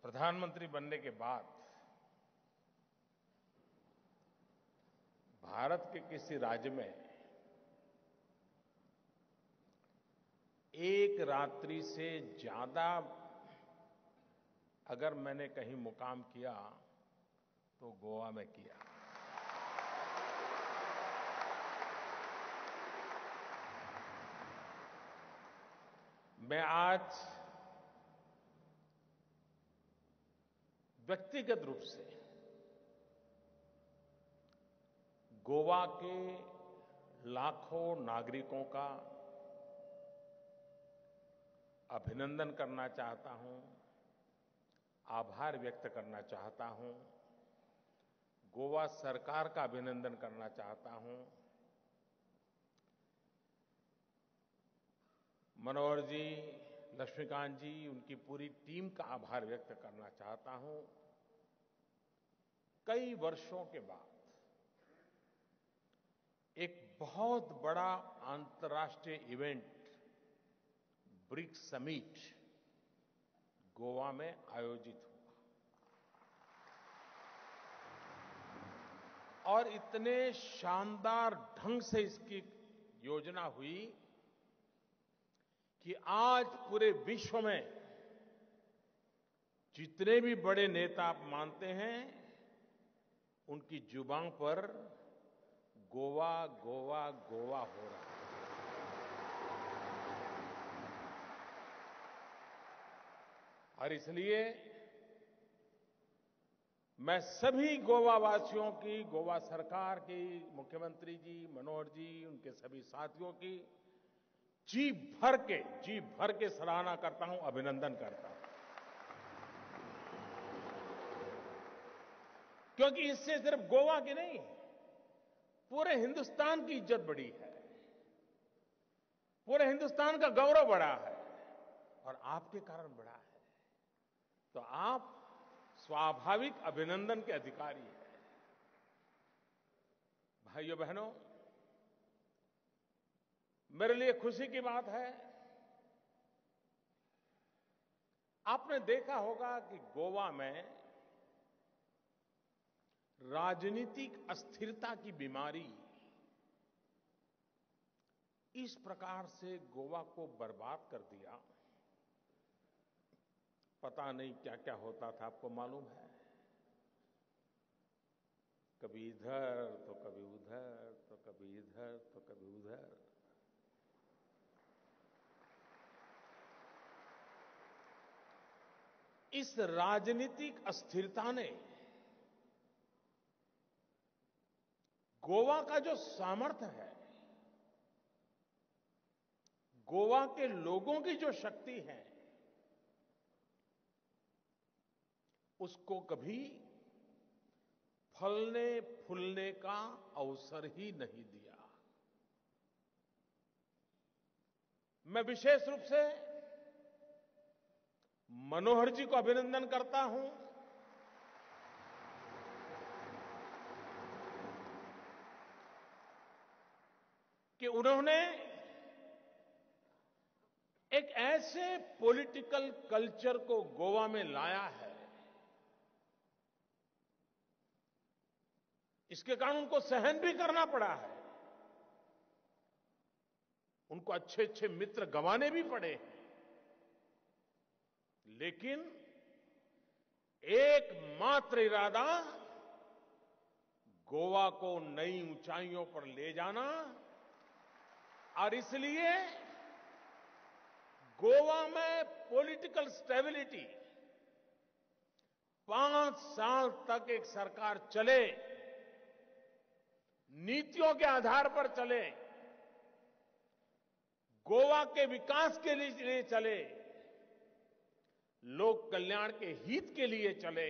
प्रधानमंत्री बनने के बाद भारत के किसी राज्य में एक रात्रि से ज्यादा अगर मैंने कहीं मुकाम किया तो गोवा में किया। मैं आज व्यक्तिगत रूप से गोवा के लाखों नागरिकों का अभिनंदन करना चाहता हूं, आभार व्यक्त करना चाहता हूं, गोवा सरकार का अभिनंदन करना चाहता हूं। मनोहर जी, लक्ष्मीकांत जी, उनकी पूरी टीम का आभार व्यक्त करना चाहता हूं। कई वर्षों के बाद एक बहुत बड़ा अंतर्राष्ट्रीय इवेंट ब्रिक्स समिट गोवा में आयोजित हुआ और इतने शानदार ढंग से इसकी योजना हुई कि आज पूरे विश्व में जितने भी बड़े नेता आप मानते हैं उनकी जुबान पर गोवा गोवा गोवा हो रहा है। और इसलिए मैं सभी गोवा वासियों की, गोवा सरकार की, मुख्यमंत्री जी, मनोहर जी, उनके सभी साथियों की जी भर के सराहना करता हूं, अभिनंदन करता हूं। क्योंकि इससे सिर्फ गोवा की नहीं, पूरे हिंदुस्तान की इज्जत बढ़ी है, पूरे हिंदुस्तान का गौरव बढ़ा है और आपके कारण बढ़ा है। तो आप स्वाभाविक अभिनंदन के अधिकारी हैं। भाइयों बहनों, मेरे लिए खुशी की बात है, आपने देखा होगा कि गोवा में राजनीतिक अस्थिरता की बीमारी इस प्रकार से गोवा को बर्बाद कर दिया। पता नहीं क्या क्या होता था, आपको मालूम है। कभी इधर तो कभी उधर, तो कभी इधर तो कभी उधर। इस राजनीतिक अस्थिरता ने गोवा का जो सामर्थ्य है, गोवा के लोगों की जो शक्ति है, उसको कभी फलने फूलने का अवसर ही नहीं दिया। मैं विशेष रूप से मनोहर जी को अभिनंदन करता हूं कि उन्होंने एक ऐसे पॉलिटिकल कल्चर को गोवा में लाया है, इसके कारण उनको सहन भी करना पड़ा है, उनको अच्छे अच्छे मित्र गंवाने भी पड़े हैं, लेकिन एकमात्र इरादा गोवा को नई ऊंचाइयों पर ले जाना। और इसलिए गोवा में पॉलिटिकल स्टेबिलिटी 5 साल तक एक सरकार चले, नीतियों के आधार पर चले, गोवा के विकास के लिए चले, लोक कल्याण के हित के लिए चले,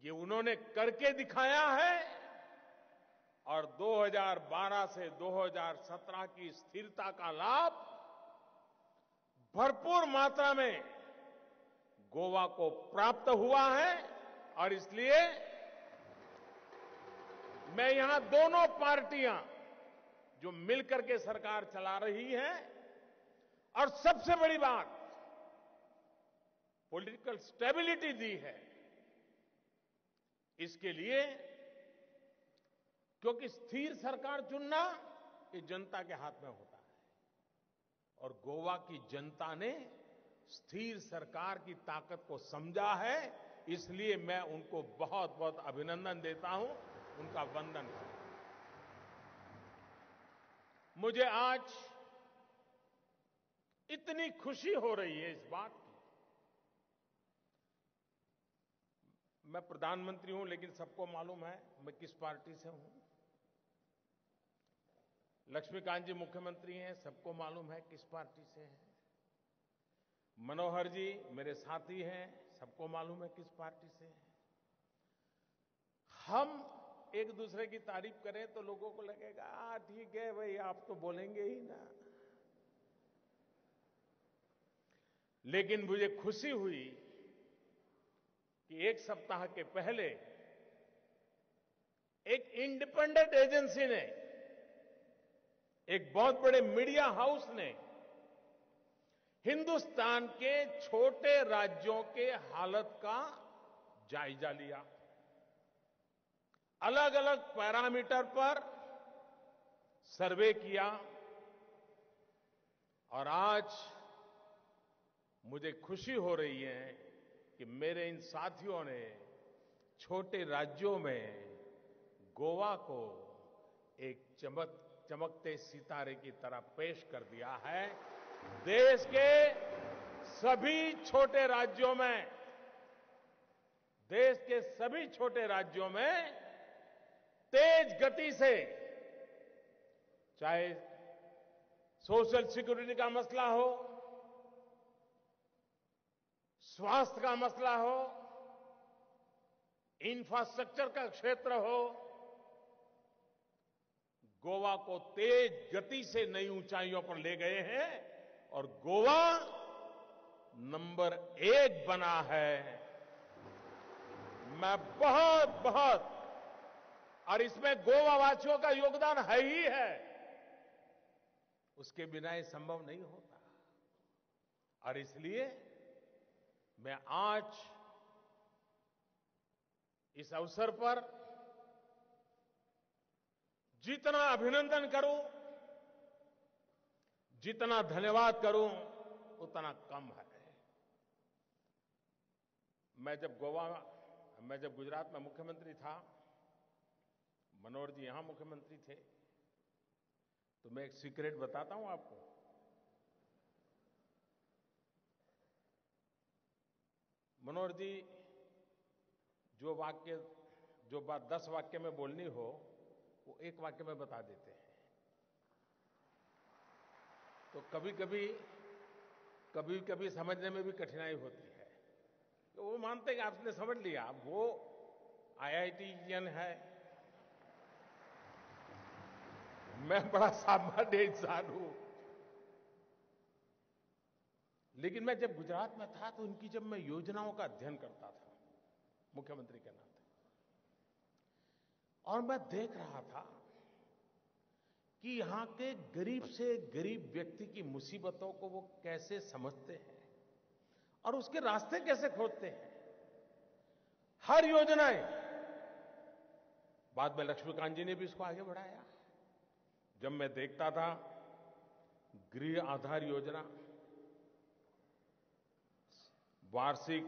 ये उन्होंने करके दिखाया है। और 2012 से 2017 की स्थिरता का लाभ भरपूर मात्रा में गोवा को प्राप्त हुआ है। और इसलिए मैं यहां दोनों पार्टियां जो मिलकर के सरकार चला रही हैं, और सबसे बड़ी बात, पॉलिटिकल स्टेबिलिटी दी है, इसके लिए, क्योंकि स्थिर सरकार चुनना ये जनता के हाथ में होता है और गोवा की जनता ने स्थिर सरकार की ताकत को समझा है, इसलिए मैं उनको बहुत बहुत अभिनंदन देता हूं, उनका वंदन करता हूं। मुझे आज इतनी खुशी हो रही है इस बात की, मैं प्रधानमंत्री हूं लेकिन सबको मालूम है मैं किस पार्टी से हूं। लक्ष्मीकांत जी मुख्यमंत्री हैं, सबको मालूम है किस पार्टी से हैं। मनोहर जी मेरे साथी हैं, सबको मालूम है किस पार्टी से हैं। हम एक दूसरे की तारीफ करें तो लोगों को लगेगा ठीक है भाई, आप तो बोलेंगे ही ना। लेकिन मुझे खुशी हुई कि एक सप्ताह के पहले एक इंडिपेंडेंट एजेंसी ने, एक बहुत बड़े मीडिया हाउस ने हिंदुस्तान के छोटे राज्यों के हालत का जायजा लिया, अलग अलग पैरामीटर पर सर्वे किया और आज मुझे खुशी हो रही है कि मेरे इन साथियों ने छोटे राज्यों में गोवा को एक चमकते सितारे की तरह पेश कर दिया है। देश के सभी छोटे राज्यों में, देश के सभी छोटे राज्यों में तेज गति से, चाहे सोशल सिक्योरिटी का मसला हो, स्वास्थ्य का मसला हो, इंफ्रास्ट्रक्चर का क्षेत्र हो, गोवा को तेज गति से नई ऊंचाइयों पर ले गए हैं और गोवा नंबर 1 बना है। मैं बहुत बहुत, और इसमें गोवा वासियों का योगदान है ही है, उसके बिना ये संभव नहीं होता। और इसलिए मैं आज इस अवसर पर जितना अभिनंदन करूं, जितना धन्यवाद करूं, उतना कम है। मैं जब गुजरात में मुख्यमंत्री था, मनोहर जी यहां मुख्यमंत्री थे, तो मैं एक सीक्रेट बताता हूं आपको। मनोहर जी जो बात 10 वाक्य में बोलनी हो, वो 1 वाक्य में बता देते हैं। तो कभी कभी समझने में भी कठिनाई होती है। तो वो मानते हैं कि आपने समझ लिया, वो IITian है, मैं बड़ा सामान्य इंसान हूं। लेकिन मैं जब गुजरात में था तो उनकी जब मैं योजनाओं का अध्ययन करता था मुख्यमंत्री के नाते, और मैं देख रहा था कि यहां के गरीब से गरीब व्यक्ति की मुसीबतों को वो कैसे समझते हैं और उसके रास्ते कैसे खोजते हैं। हर योजनाएं, बाद में लक्ष्मीकांत जी ने भी इसको आगे बढ़ाया। जब मैं देखता था गृह आधार योजना, वार्षिक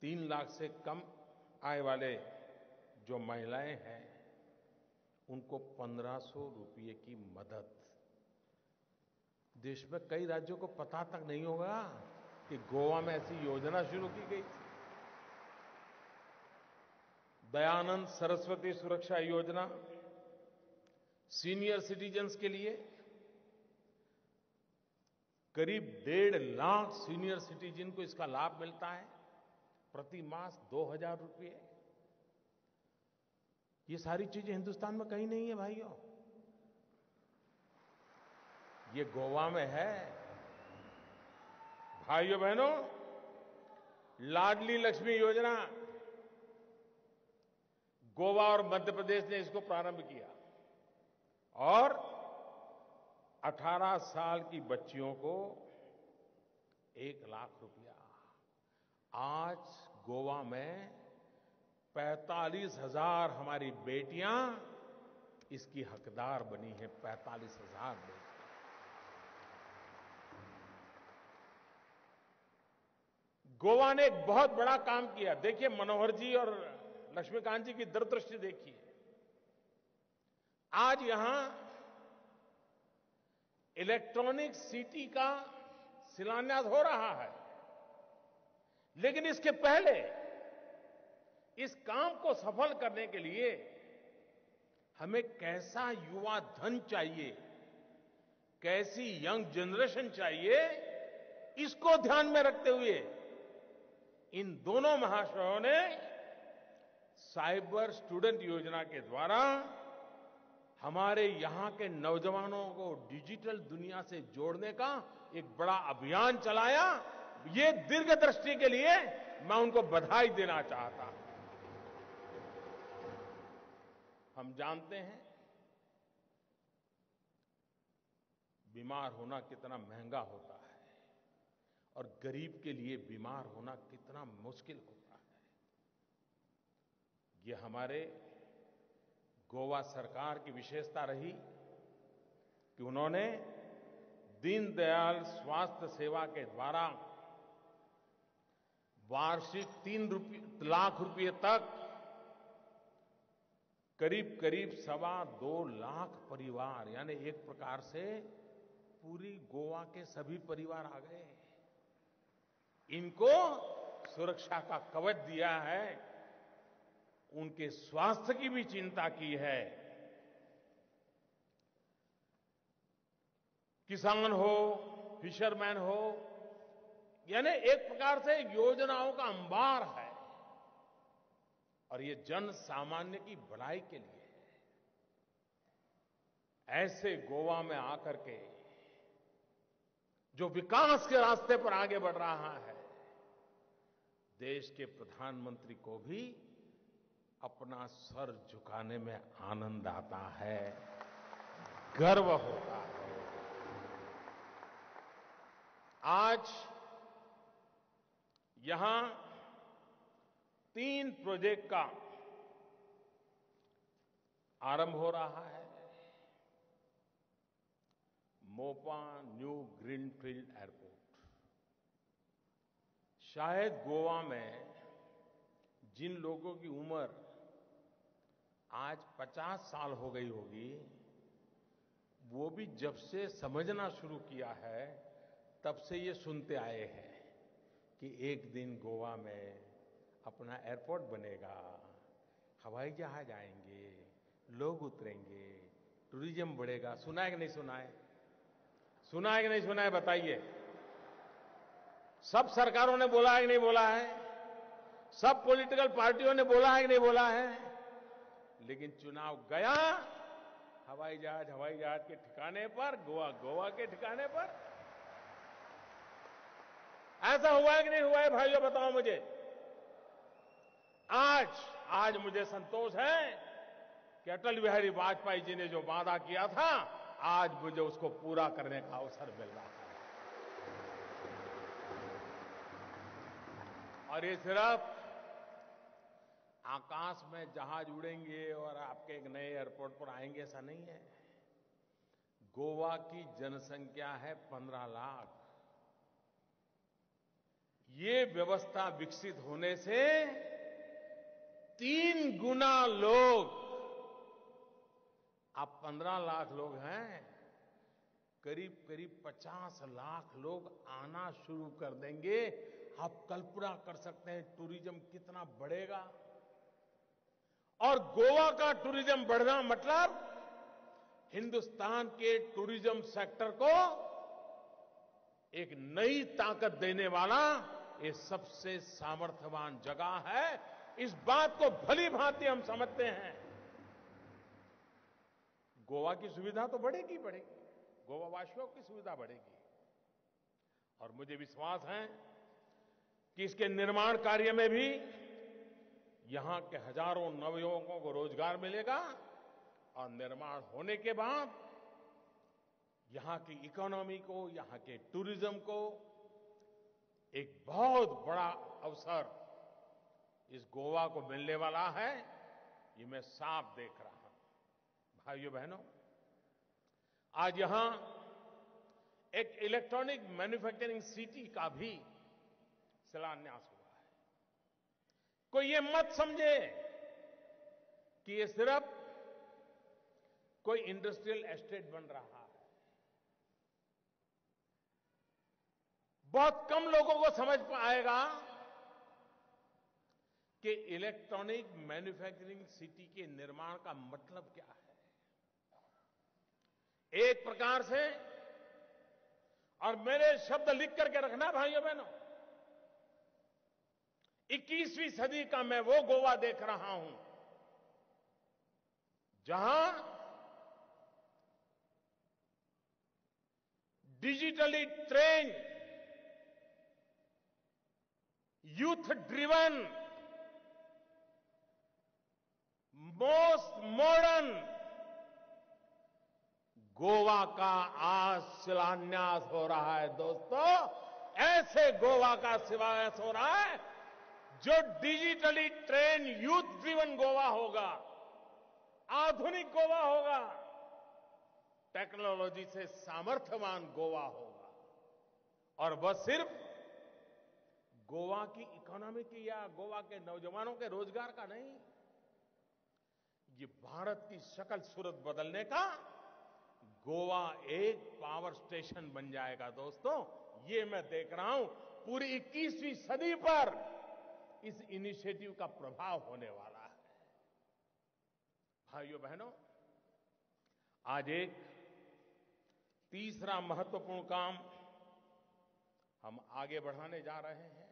3 लाख से कम आय वाले जो महिलाएं हैं, उनको 1500 रुपये की मदद। देश में कई राज्यों को पता तक नहीं होगा कि गोवा में ऐसी योजना शुरू की गई थी। दयानंद सरस्वती सुरक्षा योजना, सीनियर सिटीजन्स के लिए करीब 1.5 लाख सीनियर सिटीजन को इसका लाभ मिलता है, प्रति मास 2000 रुपये। ये सारी चीजें हिंदुस्तान में कहीं नहीं है भाइयों, ये गोवा में है। भाइयों बहनों, लाडली लक्ष्मी योजना, गोवा और मध्य प्रदेश ने इसको प्रारंभ किया और 18 साल की बच्चियों को 1 लाख रुपया। आज गोवा में 45,000 हमारी बेटियां इसकी हकदार बनी हैं। 45,000 बेटियां। गोवा ने एक बहुत बड़ा काम किया। देखिए, मनोहर जी और लक्ष्मीकांत जी की दूरदृष्टि देखिए। आज यहां इलेक्ट्रॉनिक सिटी का शिलान्यास हो रहा है, लेकिन इसके पहले इस काम को सफल करने के लिए हमें कैसा युवा धन चाहिए, कैसी यंग जनरेशन चाहिए, इसको ध्यान में रखते हुए इन दोनों महाशयों ने साइबर स्टूडेंट योजना के द्वारा हमारे यहां के नौजवानों को डिजिटल दुनिया से जोड़ने का एक बड़ा अभियान चलाया। ये दीर्घदृष्टि के लिए मैं उनको बधाई देना चाहता हूं। हम जानते हैं बीमार होना कितना महंगा होता है और गरीब के लिए बीमार होना कितना मुश्किल होता है। ये हमारे गोवा सरकार की विशेषता रही कि उन्होंने दीनदयाल स्वास्थ्य सेवा के द्वारा वार्षिक 3 लाख रुपए तक करीब 2.25 लाख परिवार, यानी एक प्रकार से पूरी गोवा के सभी परिवार आ गए। इनको सुरक्षा का कवच दिया है, उनके स्वास्थ्य की भी चिंता की है। किसान हो, फिशरमैन हो, यानी एक प्रकार से योजनाओं का अंबार है और ये जन सामान्य की भलाई के लिए है। ऐसे गोवा में आकर के जो विकास के रास्ते पर आगे बढ़ रहा है, देश के प्रधानमंत्री को भी अपना सर झुकाने में आनंद आता है, गर्व होता है। आज यहां 3 प्रोजेक्ट का आरंभ हो रहा है। Mopa new greenfield airport. शायद गोवा में जिन लोगों की उम्र आज 50 साल हो गई होगी, वो भी जब से समझना शुरू किया है तब से ये सुनते आए हैं कि एक दिन गोवा में अपना एयरपोर्ट बनेगा, हवाई जहाज आएंगे, लोग उतरेंगे, टूरिज्म बढ़ेगा। सुना है कि नहीं सुना है? सुना है कि नहीं सुना है? बताइए। सब सरकारों ने बोला है कि नहीं बोला है? सब पॉलिटिकल पार्टियों ने बोला है कि नहीं बोला है? लेकिन चुनाव गया, हवाई जहाज के ठिकाने पर, गोवा के ठिकाने पर। ऐसा हुआ है कि नहीं हुआ है भाइयों, बताओ मुझे। आज मुझे संतोष है कि अटल बिहारी वाजपेयी जी ने जो वादा किया था, आज मुझे उसको पूरा करने का अवसर मिल रहा है। और ये सिर्फ आकाश में जहाज उड़ेंगे और आपके एक नए एयरपोर्ट पर आएंगे, ऐसा नहीं है। गोवा की जनसंख्या है 15 लाख। ये व्यवस्था विकसित होने से 3 गुना लोग, आप 15 लाख लोग हैं, करीब 50 लाख लोग आना शुरू कर देंगे। आप कल्पना कर सकते हैं टूरिज्म कितना बढ़ेगा। और गोवा का टूरिज्म बढ़ना मतलब हिंदुस्तान के टूरिज्म सेक्टर को एक नई ताकत देने वाला ये सबसे सामर्थ्यवान जगह है। इस बात को भली भांति हम समझते हैं। गोवा की सुविधा तो बढ़ेगी, गोवा वासियों की सुविधा बढ़ेगी। और मुझे विश्वास है कि इसके निर्माण कार्य में भी यहां के हजारों नवयुवकों को रोजगार मिलेगा और निर्माण होने के बाद यहां की इकोनॉमी को, यहां के टूरिज्म को एक बहुत बड़ा अवसर इस गोवा को मिलने वाला है, ये मैं साफ देख रहा हूं। भाइयों बहनों, आज यहां एक इलेक्ट्रॉनिक मैन्युफैक्चरिंग सिटी का भी शिलान्यास हुआ है। कोई ये मत समझे कि ये सिर्फ कोई इंडस्ट्रियल एस्टेट बन रहा है। बहुत कम लोगों को समझ आएगा कि इलेक्ट्रॉनिक मैन्युफैक्चरिंग सिटी के निर्माण का मतलब क्या है। एक प्रकार से, और मेरे शब्द लिख करके रखना भाइयों बहनों, 21वीं सदी का मैं वो गोवा देख रहा हूं जहां digitally train, youth driven, most modern Goa का आज शिलान्यास हो रहा है। दोस्तों, ऐसे गोवा का शिलान्यास हो रहा है जो digitally train, youth driven Goa होगा, आधुनिक गोवा होगा, टेक्नोलॉजी से सामर्थ्यवान गोवा होगा। और वह सिर्फ गोवा की इकोनॉमी की या गोवा के नौजवानों के रोजगार का नहीं, ये भारत की शक्ल सूरत बदलने का गोवा एक पावर स्टेशन बन जाएगा। दोस्तों, ये मैं देख रहा हूं पूरी 21वीं सदी पर इस इनिशिएटिव का प्रभाव होने वाला है। भाइयों बहनों, आज एक तीसरा महत्वपूर्ण काम हम आगे बढ़ाने जा रहे हैं।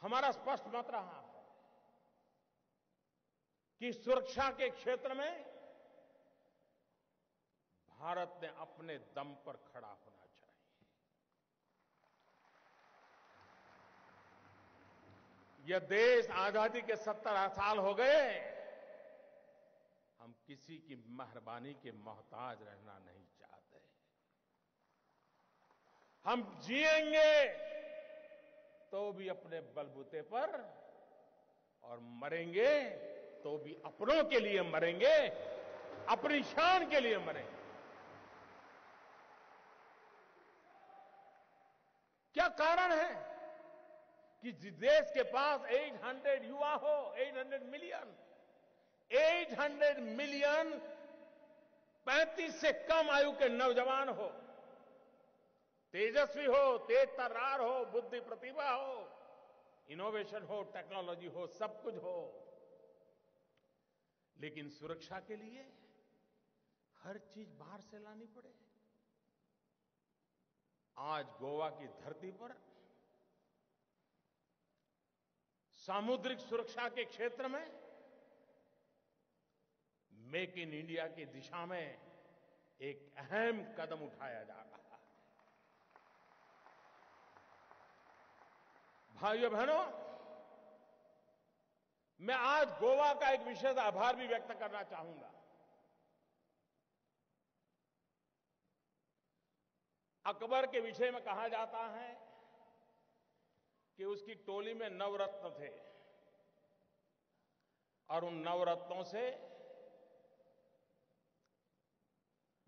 हमारा स्पष्ट मत रहा है कि सुरक्षा के क्षेत्र में भारत ने अपने दम पर खड़ा होना चाहिए। यह देश आजादी के 70 साल हो गए, हम किसी की मेहरबानी के मोहताज रहना नहीं चाहते। हम जिएंगे तो भी अपने बलबूते पर, और मरेंगे तो भी अपनों के लिए मरेंगे, अपनी शान के लिए मरेंगे। क्या कारण है कि जिस देश के पास 800 युवा हो, 800 मिलियन 35 से कम आयु के नौजवान हो, तेजस्वी हो, तेज तर्रार हो, बुद्धि प्रतिभा हो, इनोवेशन हो, टेक्नोलॉजी हो, सब कुछ हो, लेकिन सुरक्षा के लिए हर चीज बाहर से लानी पड़े। आज गोवा की धरती पर सामुद्रिक सुरक्षा के क्षेत्र में मेक इन इंडिया की दिशा में एक अहम कदम उठाया जा रहा है। भाइयों बहनों, मैं आज गोवा का एक विशेष आभार भी व्यक्त करना चाहूंगा। अकबर के विषय में कहा जाता है कि उसकी टोली में नवरत्न थे, और उन नवरत्नों से,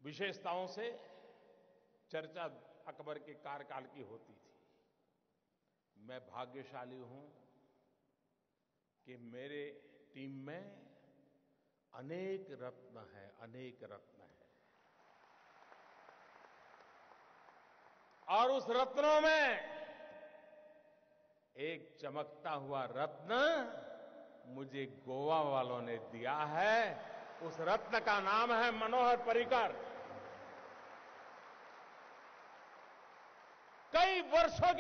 विशेषताओं से चर्चा अकबर के कार्यकाल की होती थी। मैं भाग्यशाली हूं कि मेरे टीम में अनेक रत्न हैं, अनेक रत्न हैं। और उस रत्नों में एक चमकता हुआ रत्न मुझे गोवा वालों ने दिया है। उस रत्न का नाम है मनोहर पर्रिकर। कई वर्षों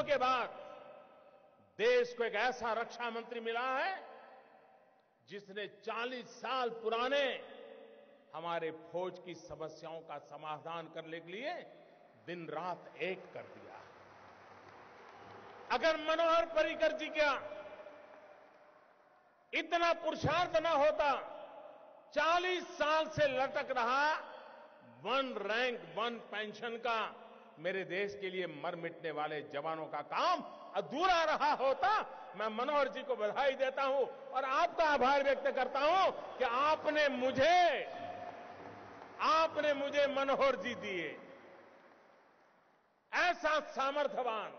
के बाद देश को एक ऐसा रक्षा मंत्री मिला है जिसने 40 साल पुराने हमारे फौज की समस्याओं का समाधान करने के लिए दिन रात एक कर दिया। अगर मनोहर पर्रिकर जी का इतना पुरुषार्थ न होता, 40 साल से लटक रहा वन रैंक वन पेंशन का मेरे देश के लिए मर मिटने वाले जवानों का काम अधूरा रहा होता। मैं मनोहर जी को बधाई देता हूं और आपका आभार व्यक्त करता हूं कि आपने मुझे मनोहर जी दिए। ऐसा सामर्थ्यवान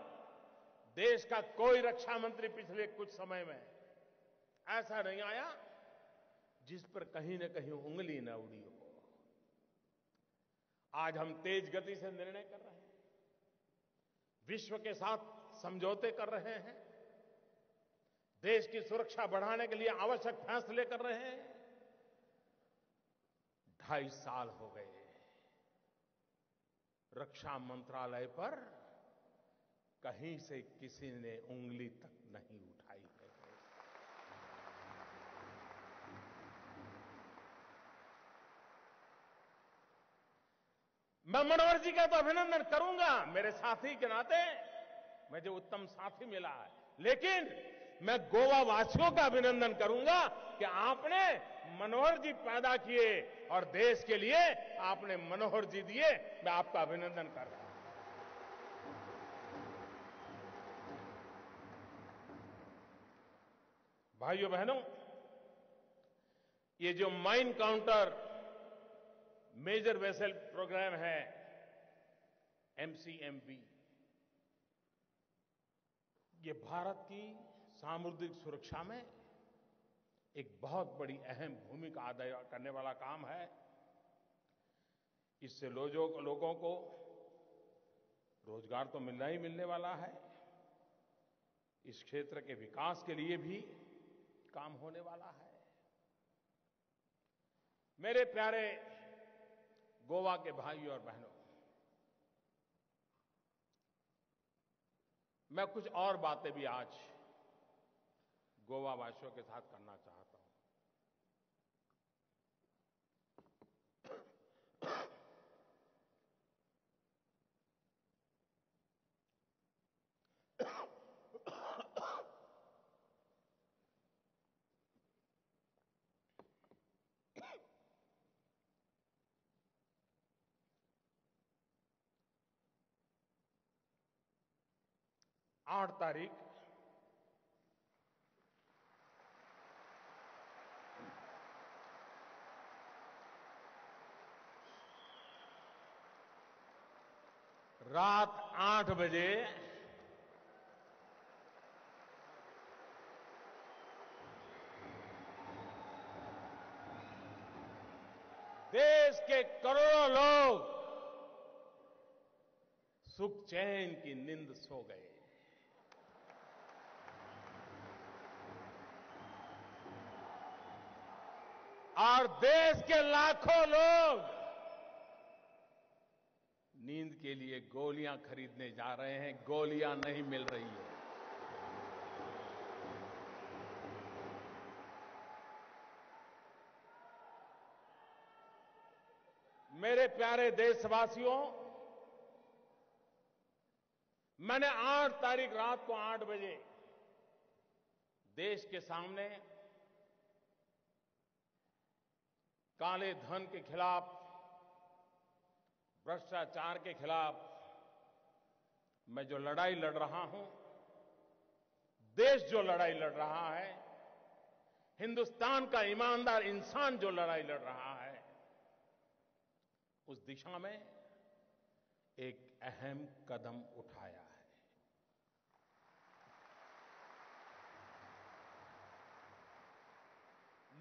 देश का कोई रक्षा मंत्री पिछले कुछ समय में ऐसा नहीं आया जिस पर कहीं न कहीं उंगली न उड़ी हो। आज हम तेज गति से निर्णय कर रहे हैं, विश्व के साथ समझौते कर रहे हैं, देश की सुरक्षा बढ़ाने के लिए आवश्यक फैसले कर रहे हैं। 2.5 साल हो गए, रक्षा मंत्रालय पर कहीं से किसी ने उंगली तक नहीं उठाई है। मैं मनोहर जी का तो अभिनंदन करूंगा, मेरे साथी के नाते मुझे उत्तम साथी मिला है, लेकिन मैं गोवा वासियों का अभिनंदन करूंगा कि आपने मनोहर जी पैदा किए और देश के लिए आपने मनोहर जी दिए। मैं आपका अभिनंदन कर रहा हूं। भाइयों बहनों, ये जो main counter measure vessel programme है, MCMP, ये भारत की सामुद्रिक सुरक्षा में एक बहुत बड़ी अहम भूमिका अदा करने वाला काम है। इससे लोगों को रोजगार तो मिलना ही मिलने वाला है, इस क्षेत्र के विकास के लिए भी काम होने वाला है। मेरे प्यारे गोवा के भाइयों और बहनों, मैं कुछ और बातें भी आज गोवा वासियों के साथ करना चाहता हूं। आठ तारीख रात 8 बजे देश के करोड़ों लोग सुख चैन की नींद सो गए। और देश के लाखों लोग नींद के लिए गोलियां खरीदने जा रहे हैं, गोलियां नहीं मिल रही है। मेरे प्यारे देशवासियों, मैंने 8 तारीख रात को 8 बजे देश के सामने काले धन के खिलाफ, भ्रष्टाचार के खिलाफ मैं जो लड़ाई लड़ रहा हूं, देश जो लड़ाई लड़ रहा है, हिंदुस्तान का ईमानदार इंसान जो लड़ाई लड़ रहा है, उस दिशा में एक अहम कदम उठाया है।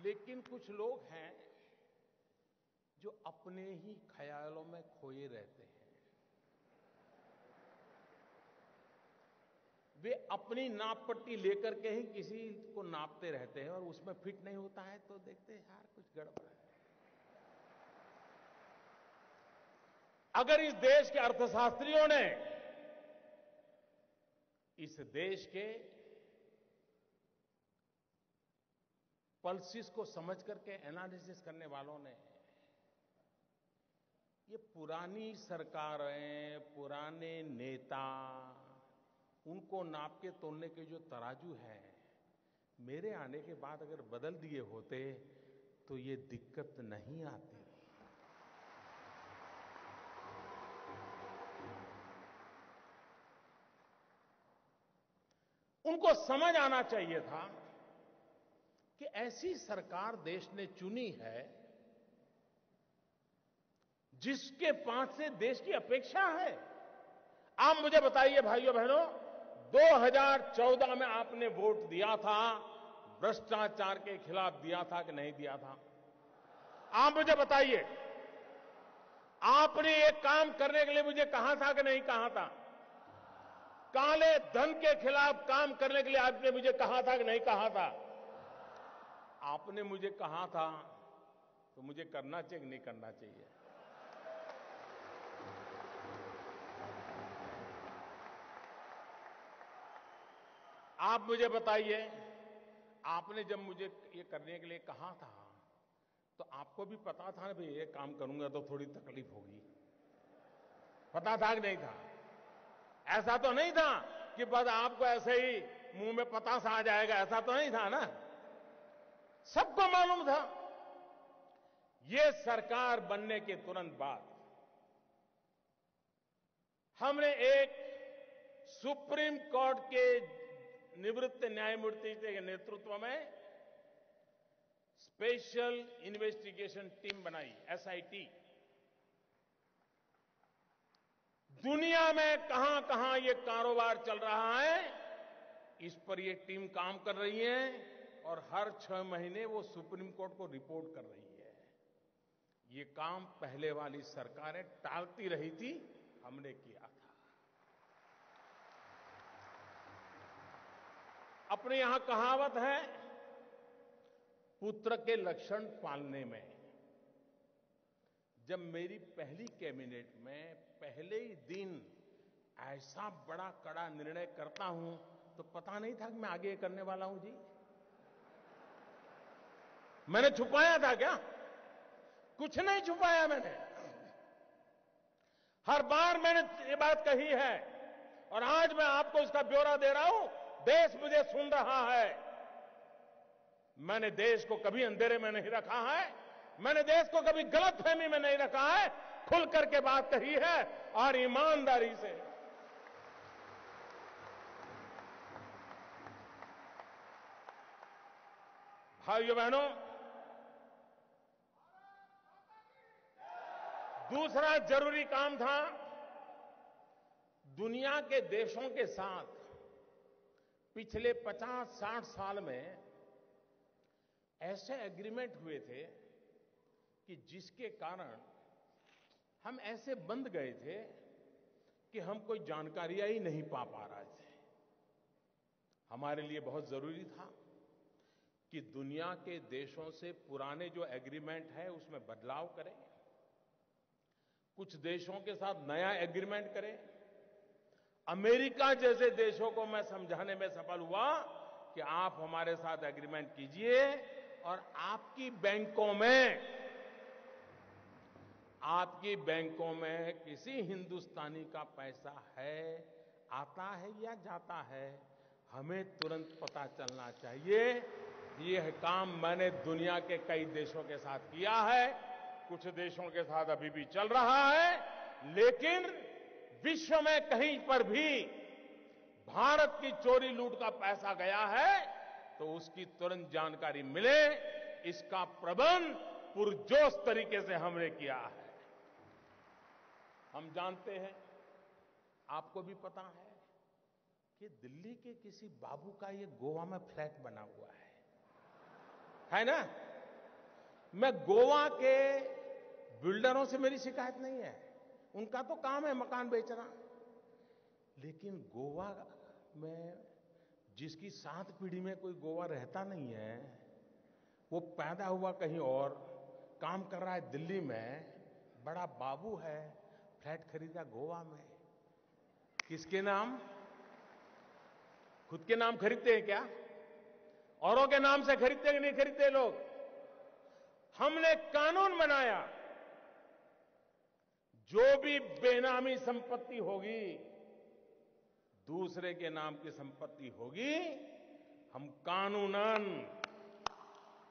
लेकिन कुछ लोग हैं जो अपने ही ख्यालों में खोए रहते हैं। वे अपनी नाप पट्टी लेकर के ही किसी को नापते रहते हैं और उसमें फिट नहीं होता है तो देखते हैं यार कुछ गड़बड़ है। अगर इस देश के अर्थशास्त्रियों ने, इस देश के पल्सिस को समझ करके एनालिसिस करने वालों ने, ये पुरानी सरकारें, पुराने नेता, उनको नाप के तोलने के जो तराजू है, मेरे आने के बाद अगर बदल दिए होते तो ये दिक्कत नहीं आती। उनको समझ आना चाहिए था कि ऐसी सरकार देश ने चुनी है जिसके पास से देश की अपेक्षा है। आप मुझे बताइए भाइयों बहनों, 2014 में आपने वोट दिया था, भ्रष्टाचार के खिलाफ दिया था कि नहीं दिया था? आप मुझे बताइए, आपने ये काम करने के लिए मुझे कहा था कि नहीं कहा था? काले धन के खिलाफ काम करने के लिए आपने मुझे कहा था कि नहीं कहा था? आपने मुझे कहा था तो मुझे करना चाहिए कि नहीं करना चाहिए? आप मुझे बताइए, आपने जब मुझे ये करने के लिए कहा था तो आपको भी पता था ना भाई ये काम करूंगा तो थोड़ी तकलीफ होगी? पता था कि नहीं था? ऐसा तो नहीं था कि बस आपको ऐसे ही मुंह में पतासा आ जाएगा, ऐसा तो नहीं था ना? सबको मालूम था। ये सरकार बनने के तुरंत बाद हमने एक सुप्रीम कोर्ट के निवृत्त न्यायमूर्ति के नेतृत्व में स्पेशल इन्वेस्टिगेशन टीम बनाई, एसआईटी। दुनिया में कहां कहां ये कारोबार चल रहा है, इस पर ये टीम काम कर रही है और हर 6 महीने वो सुप्रीम कोर्ट को रिपोर्ट कर रही है। ये काम पहले वाली सरकारें टालती रही थी, हमने किया था। अपने यहां कहावत है, पुत्र के लक्षण पालने में। जब मेरी पहली कैबिनेट में पहले ही दिन ऐसा बड़ा कड़ा निर्णय करता हूं तो पता नहीं था कि मैं आगे करने वाला हूं जी। मैंने छुपाया था क्या? कुछ नहीं छुपाया मैंने। हर बार मैंने ये बात कही है और आज मैं आपको उसका ब्यौरा दे रहा हूं। देश मुझे सुन रहा है। मैंने देश को कभी अंधेरे में नहीं रखा है, मैंने देश को कभी गलतफहमी में नहीं रखा है। खुल करके बात कही है और ईमानदारी से। भाइयों बहनों, दूसरा जरूरी काम था, दुनिया के देशों के साथ पिछले 50-60 साल में ऐसे एग्रीमेंट हुए थे कि जिसके कारण हम ऐसे बंद गए थे कि हम कोई जानकारियां ही नहीं पा रहे थे। हमारे लिए बहुत जरूरी था कि दुनिया के देशों से पुराने जो एग्रीमेंट है उसमें बदलाव करें, कुछ देशों के साथ नया एग्रीमेंट करें। अमेरिका जैसे देशों को मैं समझाने में सफल हुआ कि आप हमारे साथ एग्रीमेंट कीजिए और आपकी बैंकों में किसी हिंदुस्तानी का पैसा है, आता है या जाता है, हमें तुरंत पता चलना चाहिए। यह काम मैंने दुनिया के कई देशों के साथ किया है, कुछ देशों के साथ अभी भी चल रहा है, लेकिन विश्व में कहीं पर भी भारत की चोरी लूट का पैसा गया है तो उसकी तुरंत जानकारी मिले, इसका प्रबंध पुरजोश तरीके से हमने किया है। हम जानते हैं, आपको भी पता है कि दिल्ली के किसी बाबू का ये गोवा में फ्लैट बना हुआ है ना? मैं गोवा के बिल्डरों से मेरी शिकायत नहीं है, उनका तो काम है मकान बेचना, लेकिन गोवा में जिसकी 7 पीढ़ी में कोई गोवा रहता नहीं है, वो पैदा हुआ कहीं और, काम कर रहा है दिल्ली में, बड़ा बाबू है, फ्लैट खरीदा गोवा में। किसके नाम? खुद के नाम खरीदते हैं क्या? औरों के नाम से खरीदते कि नहीं खरीदते लोग? हमने कानून बनाया, जो भी बेनामी संपत्ति होगी, दूसरे के नाम की संपत्ति होगी, हम कानूनन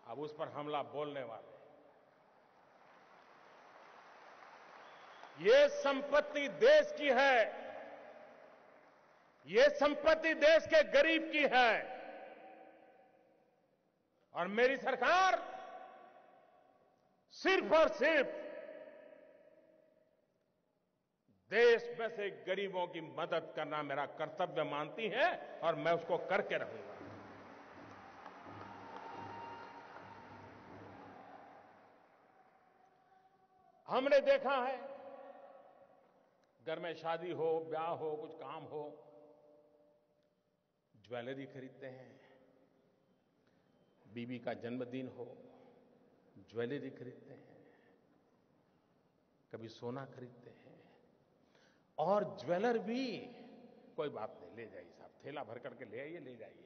अब उस पर हमला बोलने वाले। ये संपत्ति देश की है, ये संपत्ति देश के गरीब की है और मेरी सरकार सिर्फ और सिर्फ देश में से गरीबों की मदद करना मेरा कर्तव्य मानती है और मैं उसको करके रहूंगा। हमने देखा है घर में शादी हो, ब्याह हो, कुछ काम हो, ज्वेलरी खरीदते हैं। बीवी का जन्मदिन हो, ज्वेलरी खरीदते हैं। कभी सोना खरीदते हैं और ज्वेलर भी कोई बात नहीं, ले जाइए साहब, थैला भर करके ले आइए, ले जाइए।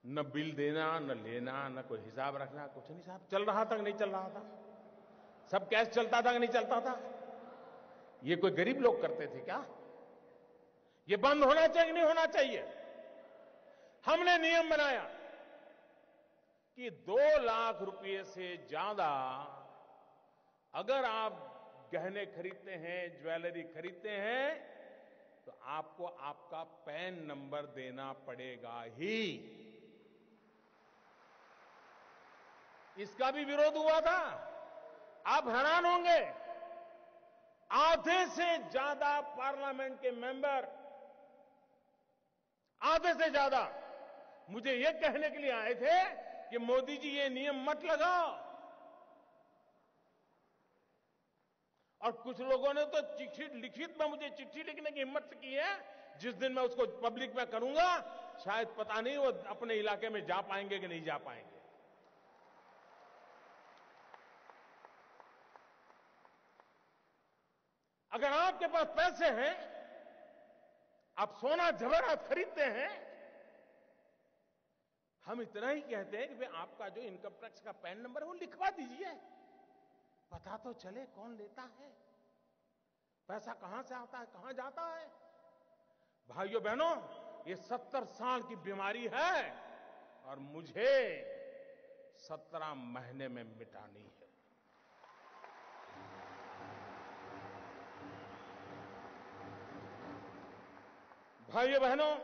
न बिल देना, न लेना, न कोई हिसाब रखना, कुछ नहीं साहब। चल रहा था कि नहीं चल रहा था? सब कैश चलता था कि नहीं चलता था? ये कोई गरीब लोग करते थे क्या? ये बंद होना चाहिए कि नहीं होना चाहिए? हमने नियम बनाया कि 2 लाख रुपए से ज्यादा अगर आप गहने खरीदते हैं, ज्वेलरी खरीदते हैं, तो आपको आपका पैन नंबर देना पड़ेगा ही। इसका भी विरोध हुआ था। आप हैरान होंगे, आधे से ज्यादा पार्लियामेंट के मेंबर, आधे से ज्यादा मुझे यह कहने के लिए आए थे कि मोदी जी ये नियम मत लगाओ। और कुछ लोगों ने तो चिट्ठी, लिखित में मुझे चिट्ठी लिखने की हिम्मत की है। जिस दिन मैं उसको पब्लिक में करूंगा, शायद पता नहीं वो अपने इलाके में जा पाएंगे कि नहीं जा पाएंगे। अगर आपके पास पैसे हैं, आप सोना जवेरात खरीदते हैं, हम इतना ही कहते हैं कि भाई आपका जो इनकम टैक्स का पैन नंबर है वो लिखवा दीजिए, पता तो चले कौन लेता है, पैसा कहां से आता है, कहां जाता है। भाइयों बहनों, ये 70 साल की बीमारी है और मुझे 17 महीने में मिटानी है। भाइयों बहनों,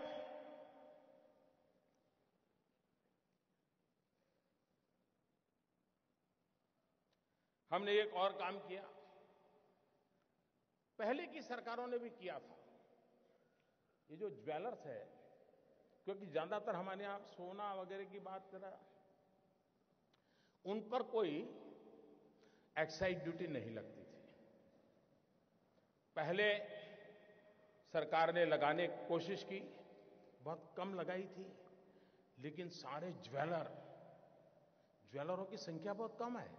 हमने एक और काम किया, पहले की सरकारों ने भी किया था। ये जो ज्वेलर्स है, क्योंकि ज्यादातर हमारे यहां सोना वगैरह की बात करा, उन पर कोई एक्साइज ड्यूटी नहीं लगती थी। पहले सरकार ने लगाने की कोशिश की, बहुत कम लगाई थी, लेकिन सारे ज्वेलरों की संख्या बहुत कम है।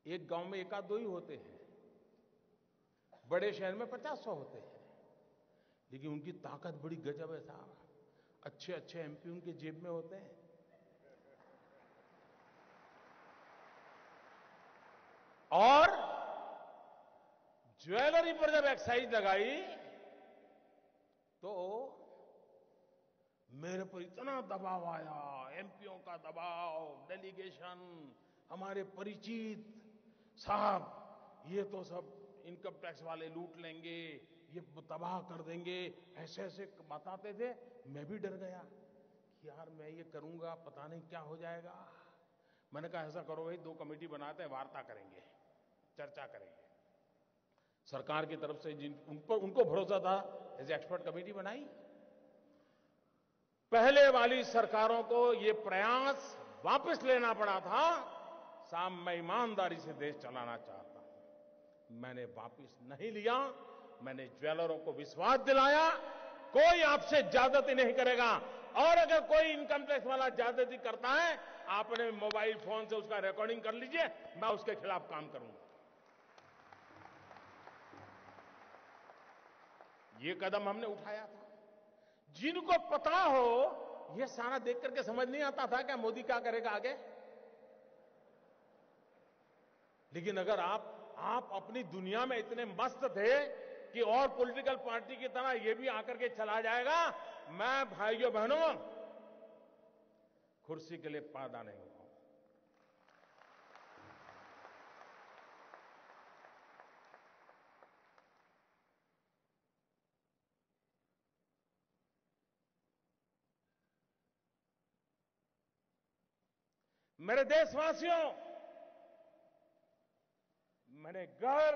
एक गांव में एक आध दो ही होते हैं, बड़े शहर में 50-100 होते हैं, लेकिन उनकी ताकत बड़ी गजब है साहब। अच्छे अच्छे एमपी उनके जेब में होते हैं। और ज्वेलरी पर जब एक्साइज लगाई तो मेरे पर इतना दबाव आया, एमपीओ का दबाव, डेलीगेशन, हमारे परिचित, साहब ये तो सब इनकम टैक्स वाले लूट लेंगे, ये तबाह कर देंगे, ऐसे ऐसे बताते थे। मैं भी डर गया कि यार मैं ये करूंगा, पता नहीं क्या हो जाएगा। मैंने कहा ऐसा करो भाई, 2 कमेटी बनाते हैं, वार्ता करेंगे, चर्चा करेंगे। सरकार की तरफ से उनको भरोसा था, ऐसे एक्सपर्ट कमेटी बनाई। पहले वाली सरकारों को ये प्रयास वापस लेना पड़ा था। साहब मैं ईमानदारी से देश चलाना चाहता हूं, मैंने वापस नहीं लिया। मैंने ज्वेलरों को विश्वास दिलाया, कोई आपसे ज्यादती नहीं करेगा, और अगर कोई इनकम टैक्स वाला ज्यादती करता है, आपने मोबाइल फोन से उसका रिकॉर्डिंग कर लीजिए, मैं उसके खिलाफ काम करूंगा। ये कदम हमने उठाया था। जिनको पता हो, यह सारा देख करके समझ नहीं आता था क्या मोदी क्या करेगा आगे। लेकिन अगर आप अपनी दुनिया में इतने मस्त थे कि और पॉलिटिकल पार्टी की तरह ये भी आकर के चला जाएगा, मैं भाइयों बहनों कुर्सी के लिए पैदा नहीं हुआ। मेरे देशवासियों, मैंने घर,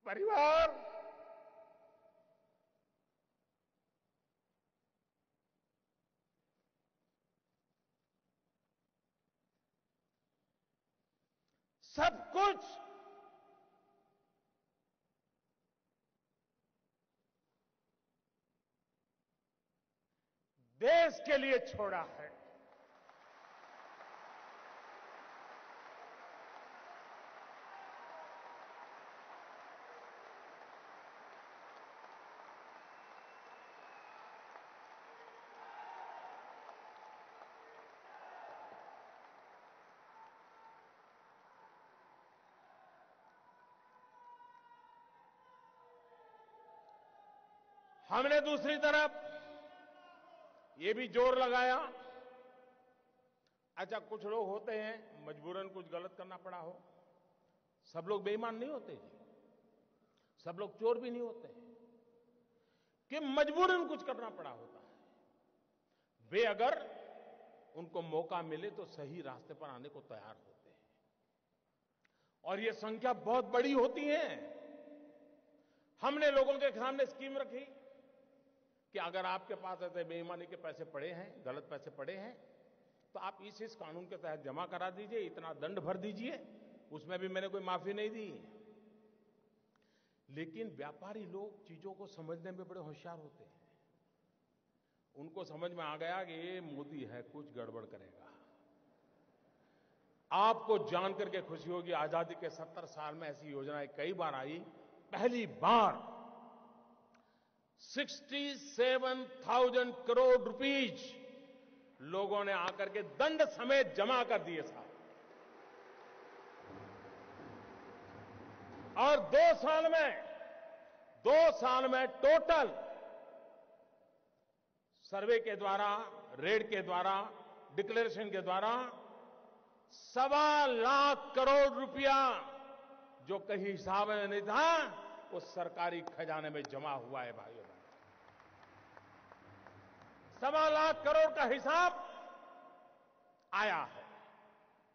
परिवार, सब कुछ देश के लिए छोड़ा है। हमने दूसरी तरफ ये भी जोर लगाया, अच्छा कुछ लोग होते हैं मजबूरन कुछ गलत करना पड़ा हो, सब लोग बेईमान नहीं होते जी, सब लोग चोर भी नहीं होते कि मजबूरन कुछ करना पड़ा होता है। वे अगर उनको मौका मिले तो सही रास्ते पर आने को तैयार होते हैं और ये संख्या बहुत बड़ी होती है। हमने लोगों के सामने स्कीम रखी कि अगर आपके पास ऐसे बेईमानी के पैसे पड़े हैं, गलत पैसे पड़े हैं, तो आप इस कानून के तहत जमा करा दीजिए, इतना दंड भर दीजिए। उसमें भी मैंने कोई माफी नहीं दी। लेकिन व्यापारी लोग चीजों को समझने में बड़े होशियार होते हैं। उनको समझ में आ गया कि ये मोदी है, कुछ गड़बड़ करेगा। आपको जानकर के खुशी होगी, आजादी के 70 साल में ऐसी योजनाएं कई बार आई, पहली बार 67,000 करोड़ रुपीज लोगों ने आकर के दंड समेत जमा कर दिए साहब। और 2 साल में टोटल सर्वे के द्वारा, रेड के द्वारा, डिक्लेरेशन के द्वारा 1.25 लाख करोड़ रुपया जो कहीं हिसाब में नहीं था, वो सरकारी खजाने में जमा हुआ है भाइयों। 1.25 लाख करोड़ का हिसाब आया है।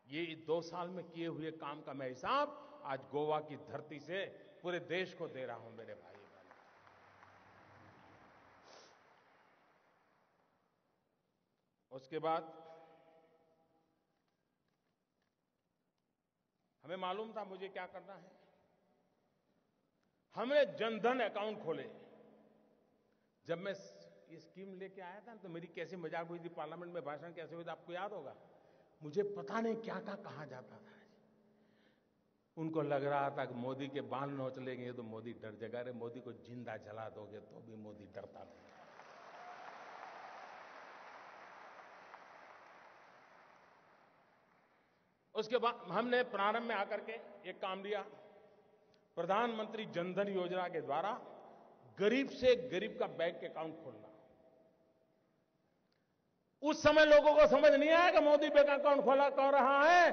ये 2 साल में किए हुए काम का मैं हिसाब आज गोवा की धरती से पूरे देश को दे रहा हूं मेरे भाई बहन। उसके बाद हमें मालूम था मुझे क्या करना है। हमने जनधन अकाउंट खोले। जब मैं ये स्कीम लेके आया था तो मेरी कैसी मजाक हुई थी, पार्लियामेंट में भाषण कैसे हुई थी आपको याद होगा। मुझे पता नहीं क्या कहा जाता था। उनको लग रहा था कि मोदी के बाल नोच लेंगे तो मोदी डर जाएगा। अरे मोदी को जिंदा जला दोगे तो भी मोदी डरता नहीं। उसके बाद हमने प्रारंभ में आकर के एक काम लिया, प्रधानमंत्री जनधन योजना के द्वारा गरीब से गरीब का बैंक अकाउंट खोलना। उस समय लोगों को समझ नहीं आया कि मोदी बैंक अकाउंट खोला कर रहा है।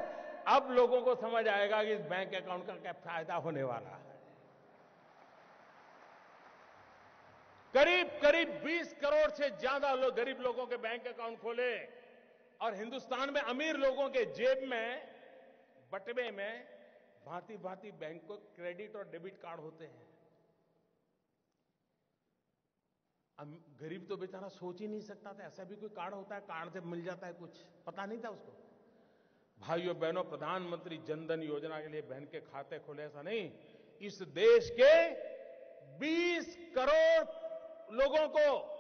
अब लोगों को समझ आएगा कि इस बैंक अकाउंट का क्या फायदा होने वाला है। करीब 20 करोड़ से ज्यादा लोग, गरीब लोगों के बैंक अकाउंट खोले और हिंदुस्तान में अमीर लोगों के जेब में, बटवे में भांति-भांति बैंक को क्रेडिट और डेबिट कार्ड होते हैं। गरीब तो बेचारा सोच ही नहीं सकता था ऐसा भी कोई कार्ड होता है, कार्ड से मिल जाता है कुछ, पता नहीं था उसको। भाइयों बहनों, प्रधानमंत्री जनधन योजना के लिए बहन के खाते खोले ऐसा नहीं, इस देश के 20 करोड़ लोगों को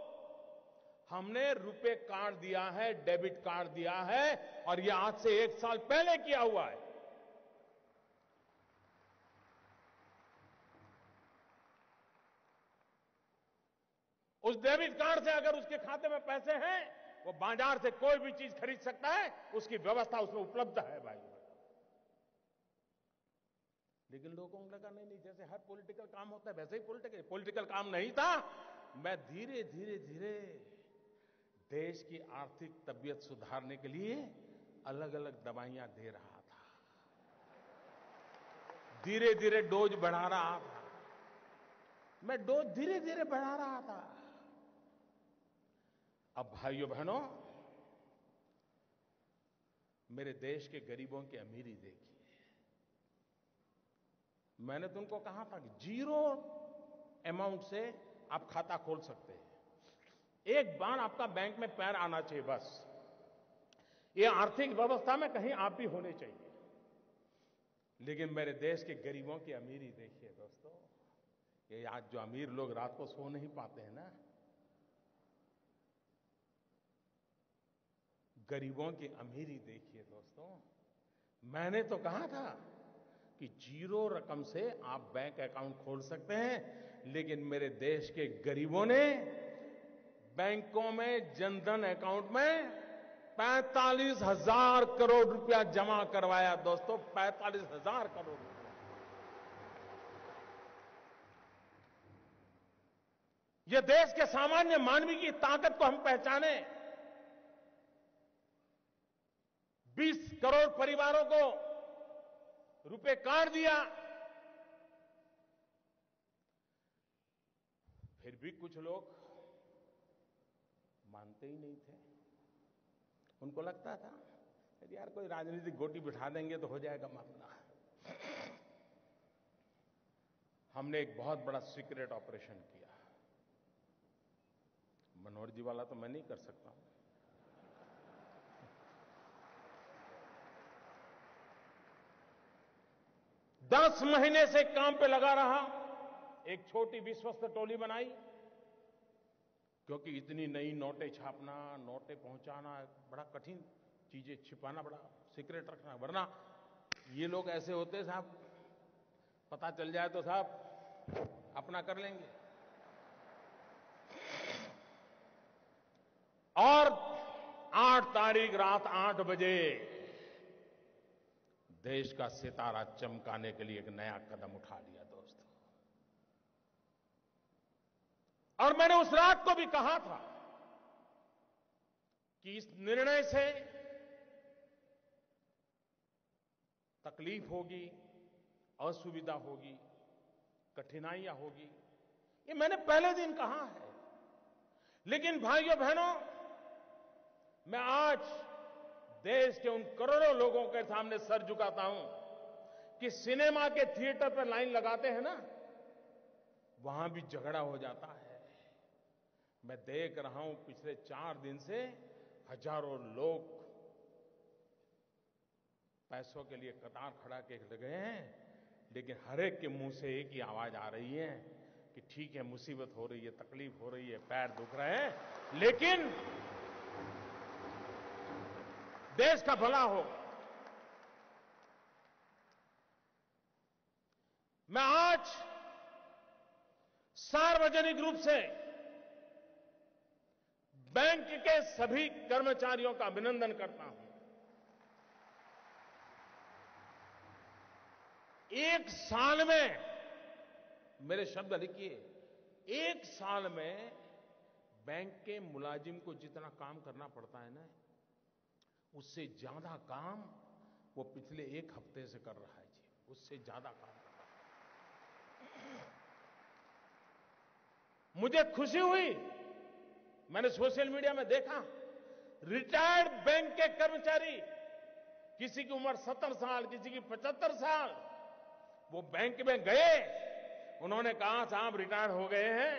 हमने रुपे कार्ड दिया है, डेबिट कार्ड दिया है और यह आज से 1 साल पहले किया हुआ है। उस डेबिट कार्ड से अगर उसके खाते में पैसे हैं, वो बाजार से कोई भी चीज खरीद सकता है, उसकी व्यवस्था उसमें उपलब्ध है भाई। लेकिन लोगों को लगा नहीं, जैसे हर पॉलिटिकल काम होता है वैसे ही पॉलिटिकल काम नहीं था। मैं धीरे धीरे देश की आर्थिक तबीयत सुधारने के लिए अलग अलग दवाइयां दे रहा था, धीरे धीरे डोज बढ़ा रहा था। मैं डोज धीरे धीरे बढ़ा रहा था। अब भाइयों बहनों, मेरे देश के गरीबों की अमीरी देखिए। मैंने तुमको कहा था कि जीरो अमाउंट से आप खाता खोल सकते हैं। एक बार आपका बैंक में पैर आना चाहिए बस। ये आर्थिक व्यवस्था में कहीं आप भी होने चाहिए। लेकिन मेरे देश के गरीबों की अमीरी देखिए दोस्तों। ये आज जो अमीर लोग रात को सो नहीं पाते हैं ना, गरीबों की अमीरी देखिए दोस्तों। मैंने तो कहा था कि जीरो रकम से आप बैंक अकाउंट खोल सकते हैं, लेकिन मेरे देश के गरीबों ने बैंकों में जनधन अकाउंट में 45,000 करोड़ रुपया जमा करवाया दोस्तों। 45,000 करोड़ रुपया। ये देश के सामान्य मानवी की ताकत को हम पहचाने। 20 करोड़ परिवारों को रुपए कार्ड दिया। फिर भी कुछ लोग मानते ही नहीं थे। उनको लगता था कि यार कोई राजनीतिक गोटी बिठा देंगे तो हो जाएगा मामला। हमने एक बहुत बड़ा सीक्रेट ऑपरेशन किया। मनोहर जी वाला तो मैं नहीं कर सकता हूं। दस महीने से काम पे लगा रहा। एक छोटी विश्वस्त टोली बनाई, क्योंकि इतनी नई नोटें छापना, नोटें पहुंचाना बड़ा कठिन, चीजें छिपाना बड़ा सीक्रेट रखना। वरना ये लोग ऐसे होते साहब, पता चल जाए तो साहब अपना कर लेंगे। और 8 तारीख रात 8 बजे देश का सितारा चमकाने के लिए एक नया कदम उठा लिया दोस्तों। और मैंने उस रात को भी कहा था कि इस निर्णय से तकलीफ होगी, असुविधा होगी, कठिनाइयां होगी। ये मैंने पहले दिन कहा है। लेकिन भाइयों बहनों, मैं आज देश के उन करोड़ों लोगों के सामने सर झुकाता हूं कि सिनेमा के थिएटर पर लाइन लगाते हैं ना, वहां भी झगड़ा हो जाता है। मैं देख रहा हूं पिछले 4 दिन से हजारों लोग पैसों के लिए कतार खड़ा के लगे हैं, लेकिन हर एक के मुंह से एक ही आवाज आ रही है कि ठीक है, मुसीबत हो रही है, तकलीफ हो रही है, पैर दुख रहे हैं, लेकिन देश का भला हो। मैं आज सार्वजनिक रूप से बैंक के सभी कर्मचारियों का अभिनंदन करता हूं। एक साल में, मेरे शब्द लिखिए, एक साल में बैंक के मुलाजिम को जितना काम करना पड़ता है ना, उससे ज्यादा काम वो पिछले 1 हफ्ते से कर रहा है जी। उससे ज्यादा काम कर रहा है। मुझे खुशी हुई, मैंने सोशल मीडिया में देखा, रिटायर्ड बैंक के कर्मचारी, किसी की उम्र 70 साल, किसी की 75 साल, वो बैंक में गए। उन्होंने कहा साहब रिटायर हो गए हैं,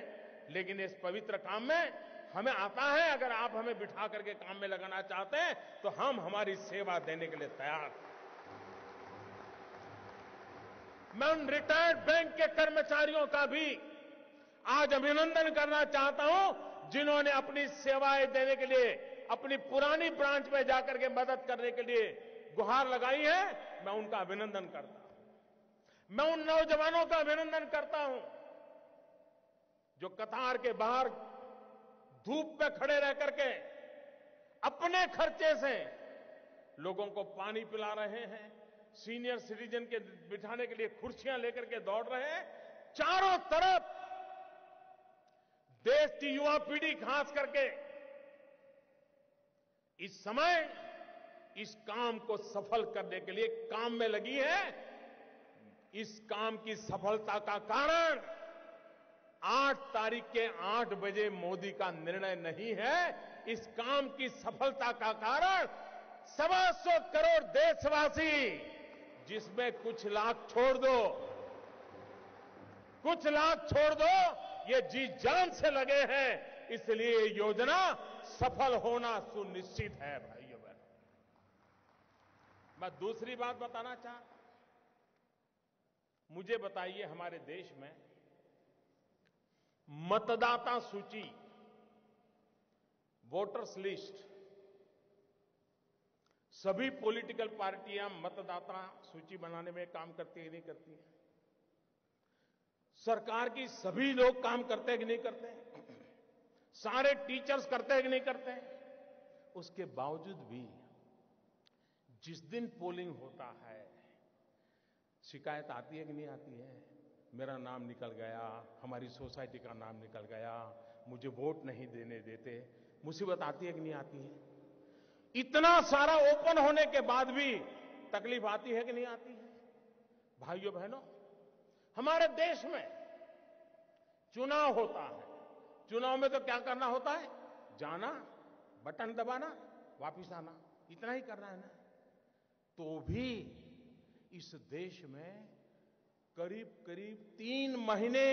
लेकिन इस पवित्र काम में हमें आता है। अगर आप हमें बिठा करके काम में लगाना चाहते हैं तो हम हमारी सेवा देने के लिए तैयार हैं। मैं उन रिटायर्ड बैंक के कर्मचारियों का भी आज अभिनंदन करना चाहता हूं, जिन्होंने अपनी सेवाएं देने के लिए अपनी पुरानी ब्रांच में जाकर के मदद करने के लिए गुहार लगाई है। मैं उनका अभिनंदन करता हूं। मैं उन नौजवानों का अभिनंदन करता हूं जो कतार के बाहर धूप में खड़े रह करके अपने खर्चे से लोगों को पानी पिला रहे हैं, सीनियर सिटीजन के बिठाने के लिए कुर्सियां लेकर के दौड़ रहे हैं। चारों तरफ देश की युवा पीढ़ी खास करके इस समय इस काम को सफल करने के लिए काम में लगी है। इस काम की सफलता का कारण 8 तारीख के 8 बजे मोदी का निर्णय नहीं है, इस काम की सफलता का कारण 125 करोड़ देशवासी, जिसमें कुछ लाख छोड़ दो, ये जी जान से लगे हैं, इसलिए ये योजना सफल होना सुनिश्चित है। भाइयों बहनों, मैं दूसरी बात बताना चाहता, मुझे बताइए, हमारे देश में मतदाता सूची, वोटर्स लिस्ट, सभी पॉलिटिकल पार्टियां मतदाता सूची बनाने में काम करती है, नहीं करती है? सरकार की सभी लोग काम करते हैं कि नहीं करते हैं? सारे टीचर्स करते हैं कि नहीं करते हैं? उसके बावजूद भी जिस दिन पोलिंग होता है, शिकायत आती है कि नहीं आती है? मेरा नाम निकल गया, हमारी सोसाइटी का नाम निकल गया, मुझे वोट नहीं देने देते। मुसीबत आती है कि नहीं आती है? इतना सारा ओपन होने के बाद भी तकलीफ आती है कि नहीं आती है? भाइयों बहनों, हमारे देश में चुनाव होता है। चुनाव में तो क्या करना होता है? जाना, बटन दबाना, वापिस आना, इतना ही करना है ना। तो भी इस देश में करीब करीब 3 महीने,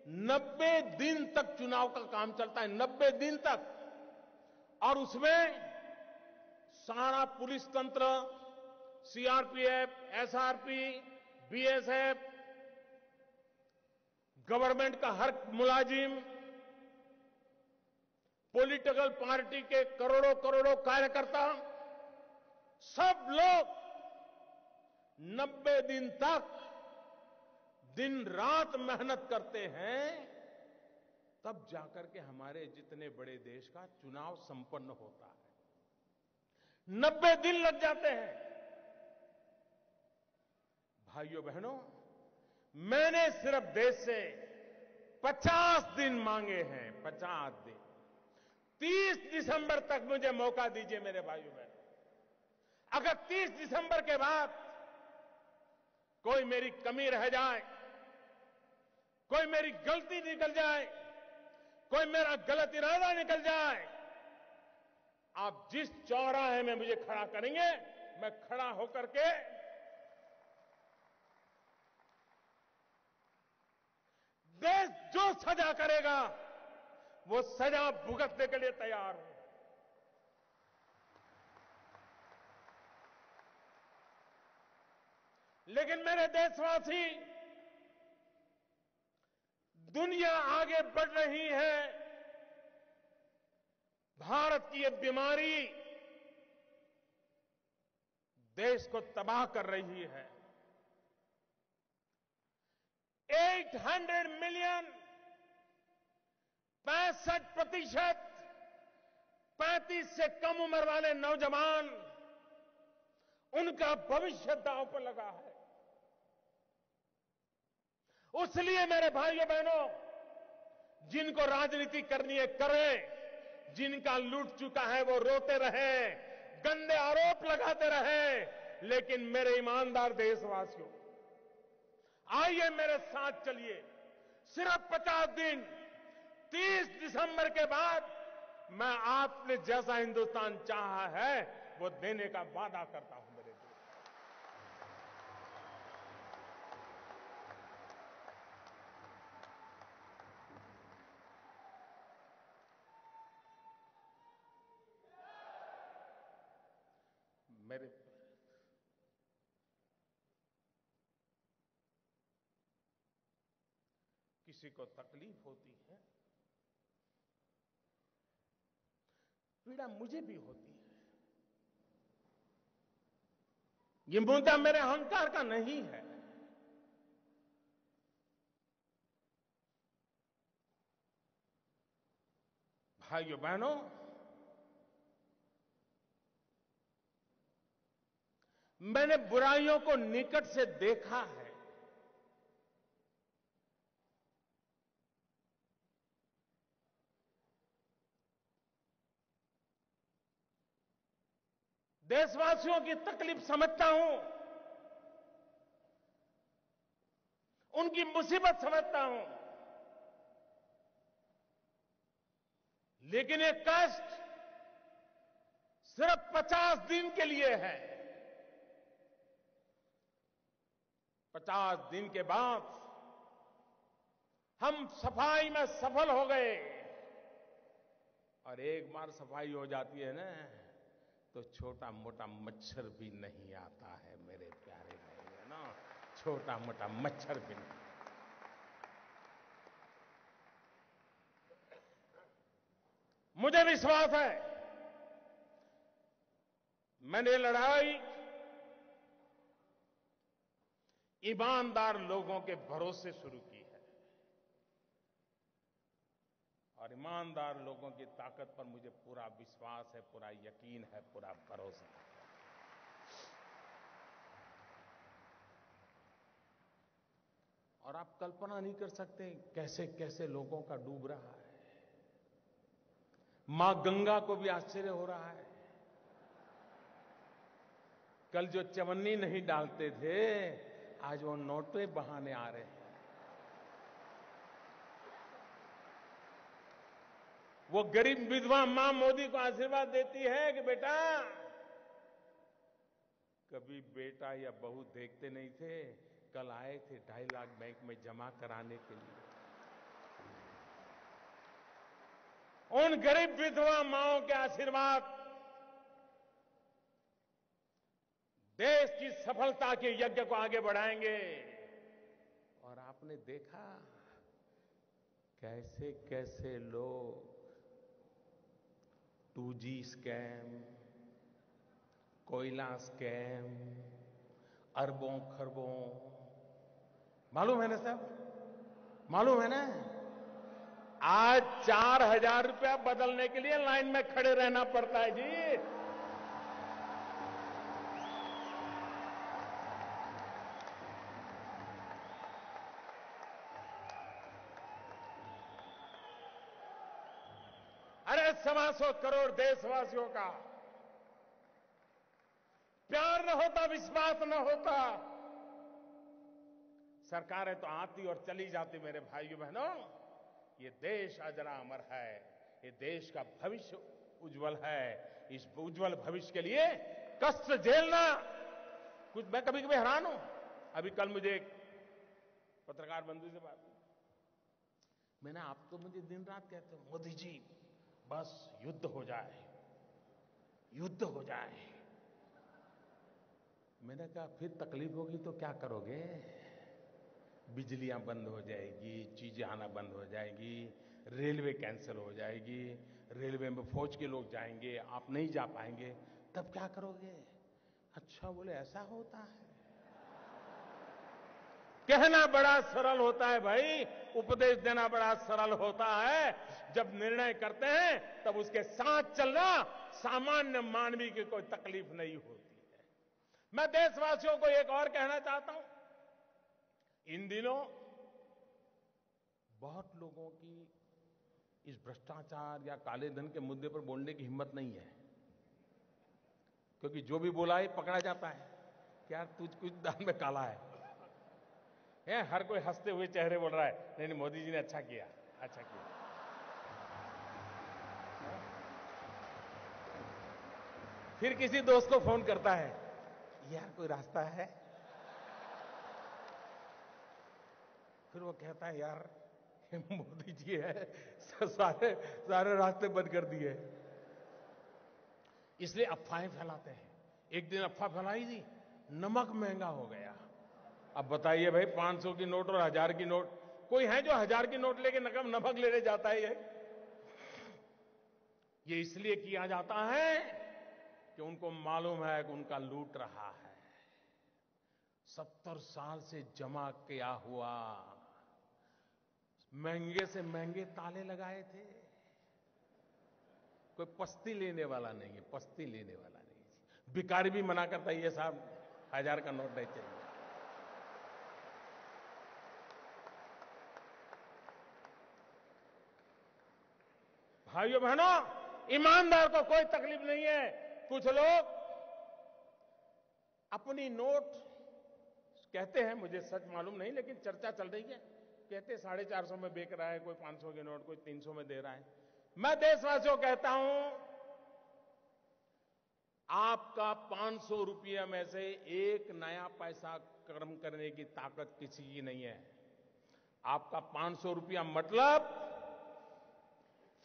90 दिन तक चुनाव का काम चलता है, 90 दिन तक। और उसमें सारा पुलिस तंत्र, सीआरपीएफ, एसआरपी, बीएसएफ, गवर्नमेंट का हर मुलाजिम, पॉलिटिकल पार्टी के करोड़ों करोड़ों कार्यकर्ता, सब लोग 90 दिन तक दिन रात मेहनत करते हैं, तब जाकर के हमारे जितने बड़े देश का चुनाव संपन्न होता है। 90 दिन लग जाते हैं। भाइयों बहनों, मैंने सिर्फ देश से 50 दिन मांगे हैं, 50 दिन। 30 दिसंबर तक मुझे मौका दीजिए मेरे भाइयों बहनों। अगर 30 दिसंबर के बाद कोई मेरी कमी रह जाए, कोई मेरी गलती निकल जाए, कोई मेरा गलत इरादा निकल जाए, आप जिस चौराहे में मुझे खड़ा करेंगे, मैं खड़ा होकर के देश जो सजा करेगा वो सजा भुगतने के लिए तैयार हूं। लेकिन मेरे देशवासी, दुनिया आगे बढ़ रही है, भारत की ये बीमारी देश को तबाह कर रही है। 800 मिलियन, 65%, 35 से कम उम्र वाले नौजवान, उनका भविष्य दांव पर लगा है। इसलिए मेरे भाइयों बहनों, जिनको राजनीति करनी है करें, जिनका लूट चुका है वो रोते रहे, गंदे आरोप लगाते रहे, लेकिन मेरे ईमानदार देशवासियों, आइए मेरे साथ चलिए। सिर्फ 50 दिन, 30 दिसंबर के बाद मैं आपने जैसा हिंदुस्तान चाहा है वो देने का वादा करता हूं मेरे दोस्त। मेरे किसी को तकलीफ होती है, पीड़ा मुझे भी होती है। ये मुद्दा मेरे अहंकार का नहीं है। भाइयों बहनों, मैंने बुराइयों को निकट से देखा है। देशवासियों की तकलीफ समझता हूं, उनकी मुसीबत समझता हूं। लेकिन ये कष्ट सिर्फ 50 दिन के लिए है। 50 दिन के बाद हम सफाई में सफल हो गए, और एक बार सफाई हो जाती है ना, तो छोटा मोटा मच्छर भी नहीं आता है मेरे प्यारे भाई, है ना, छोटा मोटा मच्छर भी नहीं। मुझे विश्वास है मैंने लड़ाई ईमानदार लोगों के भरोसे शुरू की है, और ईमानदार लोगों की ताकत पर मुझे पूरा विश्वास है, पूरा यकीन है, पूरा भरोसा है। और आप कल्पना नहीं कर सकते कैसे कैसे लोगों का डूब रहा है। मां गंगा को भी आश्चर्य हो रहा है। कल जो चवन्नी नहीं डालते थे, आज वो नोटे बहाने आ रहे हैं। वो गरीब विधवा मां मोदी को आशीर्वाद देती है कि बेटा, कभी बेटा या बहू देखते नहीं थे, कल आए थे 2.5 लाख बैंक में जमा कराने के लिए। उन गरीब विधवा माओं के आशीर्वाद देश की सफलता के यज्ञ को आगे बढ़ाएंगे। और आपने देखा कैसे कैसे लोग 2G स्कैम, कोयला स्कैम, अरबों खरबों, मालूम है ना साहब, मालूम है ना। आज 4,000 रुपया बदलने के लिए लाइन में खड़े रहना पड़ता है जी। अरे 125 करोड़ देशवासियों का प्यार न होता, विश्वास न होता, सरकारें तो आती और चली जाती। मेरे भाइयों बहनों, ये देश अजरा अमर है, ये देश का भविष्य उज्जवल है। इस उज्जवल भविष्य के लिए कष्ट झेलना, कुछ मैं कभी कभी हैरान हूं। अभी कल मुझे एक पत्रकार बंधु से बात हुई, मैंने, आप तो मुझे दिन रात कहते हो मोदी जी बस युद्ध हो जाए, युद्ध हो जाए। मैंने कहा फिर तकलीफ होगी तो क्या करोगे? बिजलियां बंद हो जाएगी, चीजें आना बंद हो जाएगी, रेलवे कैंसिल हो जाएगी, रेलवे में फौज के लोग जाएंगे, आप नहीं जा पाएंगे, तब क्या करोगे? अच्छा, बोले ऐसा होता है। कहना बड़ा सरल होता है भाई, उपदेश देना बड़ा सरल होता है। जब निर्णय करते हैं तब उसके साथ चलना सामान्य मानवी की कोई तकलीफ नहीं होती है। मैं देशवासियों को एक और कहना चाहता हूं, इन दिनों बहुत लोगों की इस भ्रष्टाचार या काले धन के मुद्दे पर बोलने की हिम्मत नहीं है, क्योंकि जो भी बोला है पकड़ा जाता है। क्या तुझ कुछ दान में काला है? हर कोई हंसते हुए चेहरे बोल रहा है, नहीं नहीं मोदी जी ने अच्छा किया, अच्छा किया। फिर किसी दोस्त को फोन करता है, यार कोई रास्ता है? फिर वो कहता है, यार मोदी जी है, सारे सारे रास्ते बंद कर दिए। इसलिए अफवाहें फैलाते हैं। एक दिन अफवाह फैलाई थी, नमक महंगा हो गया। अब बताइए भाई, 500 की नोट और 1000 की नोट, कोई है जो 1000 की नोट लेके नमक लेने जाता है? ये इसलिए किया जाता है कि उनको मालूम है कि उनका लूट रहा है। 70 साल से जमा किया हुआ, महंगे से महंगे ताले लगाए थे। कोई पस्ती लेने वाला नहीं है, पस्ती लेने वाला नहीं है। भिखारी भी मना करता है, ये साहब 1000 का नोट नहीं चाहिए। भाइयों बहनों, ईमानदार को कोई तकलीफ नहीं है। कुछ लोग अपनी नोट कहते हैं, मुझे सच मालूम नहीं, लेकिन चर्चा चल रही है, कहते 450 में बेच रहा है, कोई 500 की नोट, कोई 300 में दे रहा है। मैं देशवासियों को कहता हूं, आपका 500 रुपये में से एक नया पैसा कम करने की ताकत किसी की नहीं है। आपका 500 रुपया मतलब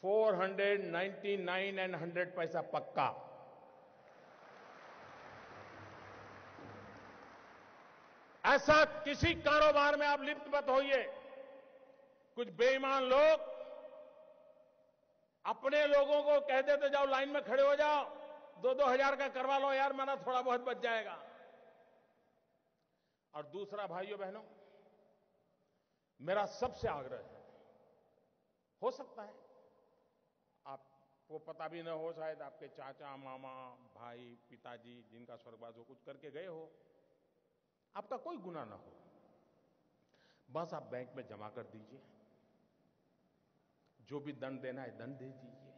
499 एंड 100 पैसा पक्का। ऐसा किसी कारोबार में आप लिप्त मत होइए। कुछ बेईमान लोग अपने लोगों को कह देते जाओ लाइन में खड़े हो जाओ, 2-2 हजार का करवा लो यार, मेरा थोड़ा बहुत बच जाएगा। और दूसरा, भाइयों बहनों, मेरा सबसे आग्रह है, हो सकता है आपको पता भी न हो, शायद आपके चाचा, मामा, भाई, पिताजी जिनका स्वर्गवास हो कुछ करके गए हो, आपका कोई गुनाह ना हो, बस आप बैंक में जमा कर दीजिए, जो भी दंड देना है दंड दे दीजिए,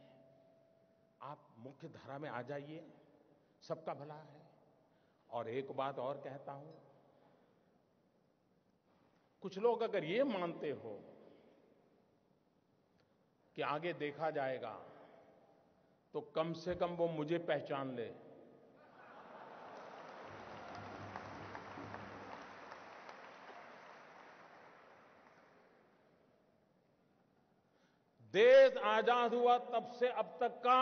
आप मुख्य धारा में आ जाइए, सबका भला है। और एक बात और कहता हूं, कुछ लोग अगर ये मानते हो कि आगे देखा जाएगा, तो कम से कम वो मुझे पहचान ले। देश आजाद हुआ तब से अब तक का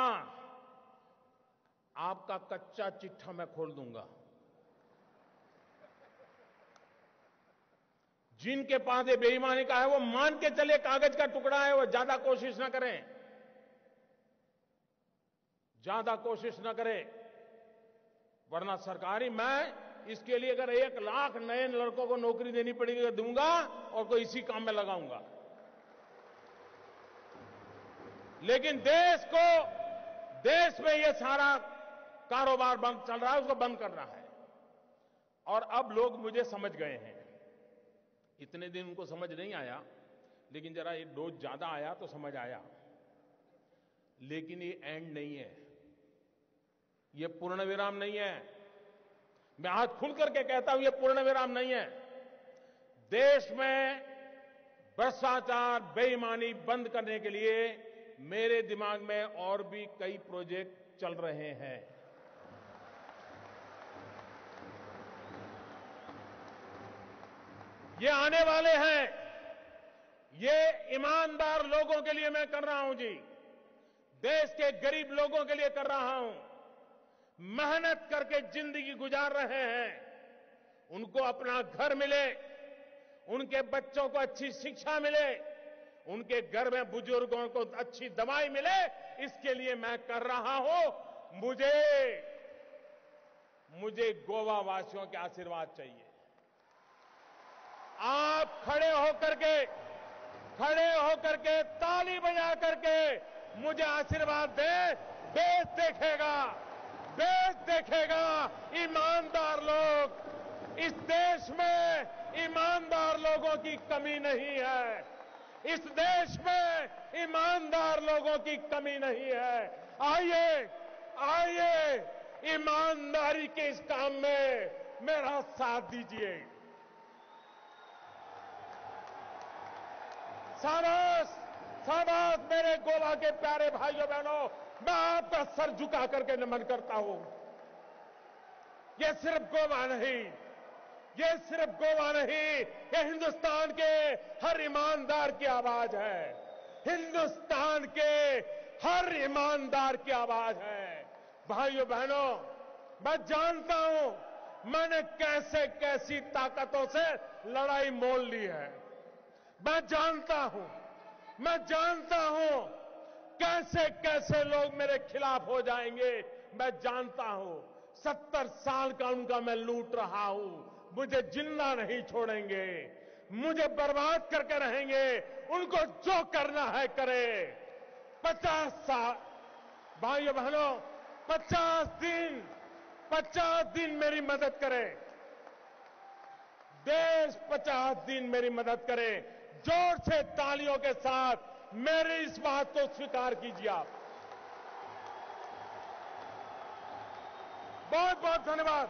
आपका कच्चा चिट्ठा मैं खोल दूंगा। जिनके पास ये बेईमानी का है वो मान के चले कागज का टुकड़ा है, वो ज्यादा कोशिश ना करें, ज्यादा कोशिश ना करें, वरना सरकारी मैं इसके लिए अगर 1 लाख नए लड़कों को नौकरी देनी पड़ेगी दूंगा और कोई इसी काम में लगाऊंगा। लेकिन देश में ये सारा कारोबार बंद चल रहा है, उसको बंद करना है। और अब लोग मुझे समझ गए हैं। इतने दिन उनको समझ नहीं आया, लेकिन जरा ये डोज ज्यादा आया तो समझ आया। लेकिन ये एंड नहीं है, ये पूर्ण विराम नहीं है। मैं हाथ खुल करके कहता हूं, ये पूर्ण विराम नहीं है। देश में भ्रष्टाचार, बेईमानी बंद करने के लिए मेरे दिमाग में और भी कई प्रोजेक्ट चल रहे हैं। ये आने वाले हैं। ये ईमानदार लोगों के लिए मैं कर रहा हूं जी, देश के गरीब लोगों के लिए कर रहा हूं, मेहनत करके जिंदगी गुजार रहे हैं, उनको अपना घर मिले, उनके बच्चों को अच्छी शिक्षा मिले, उनके घर में बुजुर्गों को अच्छी दवाई मिले, इसके लिए मैं कर रहा हूं। मुझे गोवा वासियों के आशीर्वाद चाहिए। आप खड़े होकर के ताली बजा करके मुझे आशीर्वाद दें। देश देखेगा ईमानदार लोग। इस देश में ईमानदार लोगों की कमी नहीं है। इस देश में ईमानदार लोगों की कमी नहीं है। आइए ईमानदारी के इस काम में मेरा साथ दीजिए। शाबाश मेरे गोवा के प्यारे भाइयों बहनों, मैं आपका सर झुका करके नमन करता हूं। ये सिर्फ गोवा नहीं, ये हिंदुस्तान के हर ईमानदार की आवाज है। हिंदुस्तान के हर ईमानदार की आवाज है। भाइयों बहनों, मैं जानता हूं मैंने कैसे कैसी ताकतों से लड़ाई मोल ली है। मैं जानता हूं कैसे कैसे लोग मेरे खिलाफ हो जाएंगे। मैं जानता हूं 70 साल का उनका मैं लूट रहा हूं। मुझे जिंदा नहीं छोड़ेंगे, मुझे बर्बाद करके रहेंगे। उनको जो करना है करे। 50 साल भाइयों बहनों, 50 दिन मेरी मदद करे। देश 50 दिन मेरी मदद करे। जोर से तालियों के साथ मेरी इस बात को स्वीकार कीजिए आप। बहुत बहुत धन्यवाद।